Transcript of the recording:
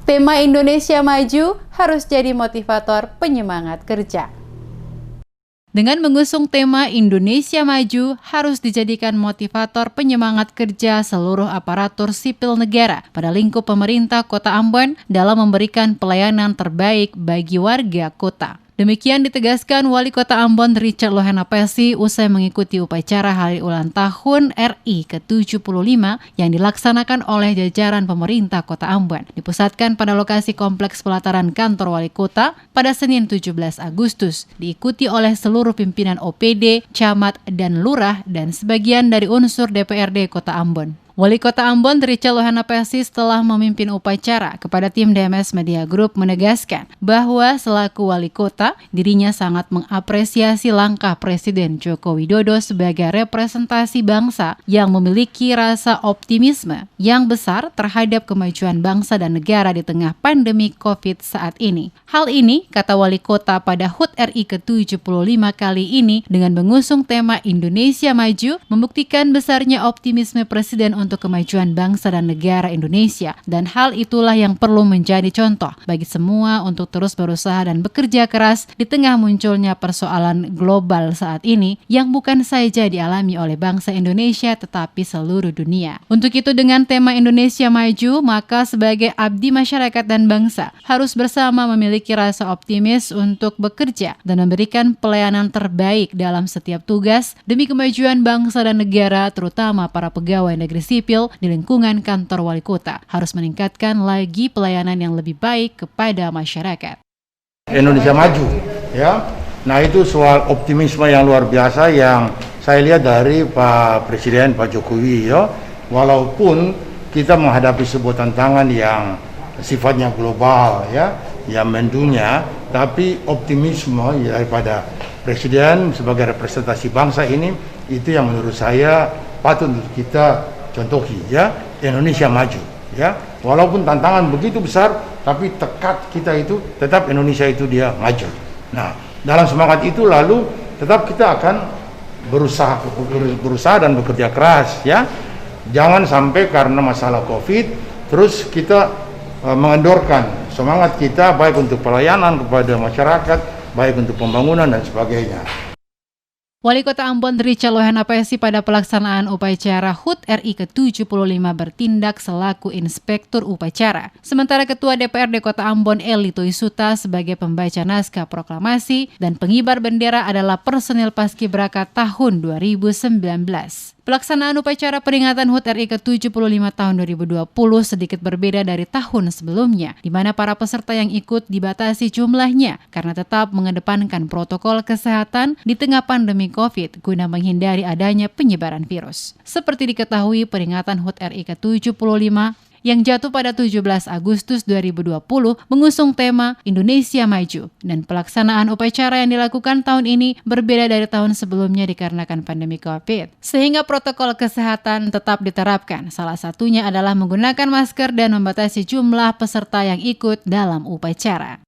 Tema Indonesia Maju harus jadi motivator penyemangat kerja. Dengan mengusung tema Indonesia Maju harus dijadikan motivator penyemangat kerja seluruh aparatur sipil negara pada lingkup pemerintah Kota Ambon dalam memberikan pelayanan terbaik bagi warga kota. Demikian ditegaskan Wali Kota Ambon Richard Lohenapesi usai mengikuti upacara Hari Ulang Tahun RI ke-75 yang dilaksanakan oleh jajaran pemerintah Kota Ambon. Dipusatkan pada lokasi Kompleks Pelataran Kantor Wali Kota pada Senin 17 Agustus, diikuti oleh seluruh pimpinan OPD, camat, dan lurah, dan sebagian dari unsur DPRD Kota Ambon. Wali Kota Ambon Richard Lohenapesi setelah memimpin upacara kepada tim DMS Media Group menegaskan bahwa selaku wali kota, dirinya sangat mengapresiasi langkah Presiden Joko Widodo sebagai representasi bangsa yang memiliki rasa optimisme yang besar terhadap kemajuan bangsa dan negara di tengah pandemi COVID saat ini. Hal ini, kata wali kota pada HUT RI ke-75 kali ini dengan mengusung tema Indonesia Maju, membuktikan besarnya optimisme Presiden untuk kemajuan bangsa dan negara Indonesia, dan hal itulah yang perlu menjadi contoh bagi semua untuk terus berusaha dan bekerja keras di tengah munculnya persoalan global saat ini yang bukan saja dialami oleh bangsa Indonesia tetapi seluruh dunia. Untuk itu dengan tema Indonesia Maju, maka sebagai abdi masyarakat dan bangsa harus bersama memiliki rasa optimis untuk bekerja dan memberikan pelayanan terbaik dalam setiap tugas demi kemajuan bangsa dan negara, terutama para pegawai negeri sipil di lingkungan kantor wali kota harus meningkatkan lagi pelayanan yang lebih baik kepada masyarakat. Indonesia Maju, ya. Nah, itu soal optimisme yang luar biasa yang saya lihat dari Pak Presiden Pak Jokowi, ya. Walaupun kita menghadapi sebuah tantangan yang sifatnya global, ya, yang mendunia, tapi optimisme daripada Presiden sebagai representasi bangsa ini itu yang menurut saya patut untuk kita contohi, ya. Indonesia Maju, ya. Walaupun tantangan begitu besar, tapi tekad kita itu tetap Indonesia itu dia maju. Nah, dalam semangat itu lalu tetap kita akan berusaha dan bekerja keras, ya. Jangan sampai karena masalah COVID terus kita mengendorkan semangat kita baik untuk pelayanan kepada masyarakat, baik untuk pembangunan dan sebagainya. Wali Kota Ambon Richard Lohenapesi pada pelaksanaan upacara HUT RI ke-75 bertindak selaku inspektur upacara. Sementara Ketua DPRD Kota Ambon Eli Toisuta sebagai pembaca naskah proklamasi dan pengibar bendera adalah personil Paskibraka tahun 2019. Pelaksanaan upacara peringatan HUT RI ke-75 tahun 2020 sedikit berbeda dari tahun sebelumnya, di mana para peserta yang ikut dibatasi jumlahnya karena tetap mengedepankan protokol kesehatan di tengah pandemi COVID guna menghindari adanya penyebaran virus. Seperti diketahui, peringatan HUT RI ke-75 yang jatuh pada 17 Agustus 2020 mengusung tema Indonesia Maju, dan pelaksanaan upacara yang dilakukan tahun ini berbeda dari tahun sebelumnya dikarenakan pandemi COVID, sehingga protokol kesehatan tetap diterapkan. Salah satunya adalah menggunakan masker dan membatasi jumlah peserta yang ikut dalam upacara.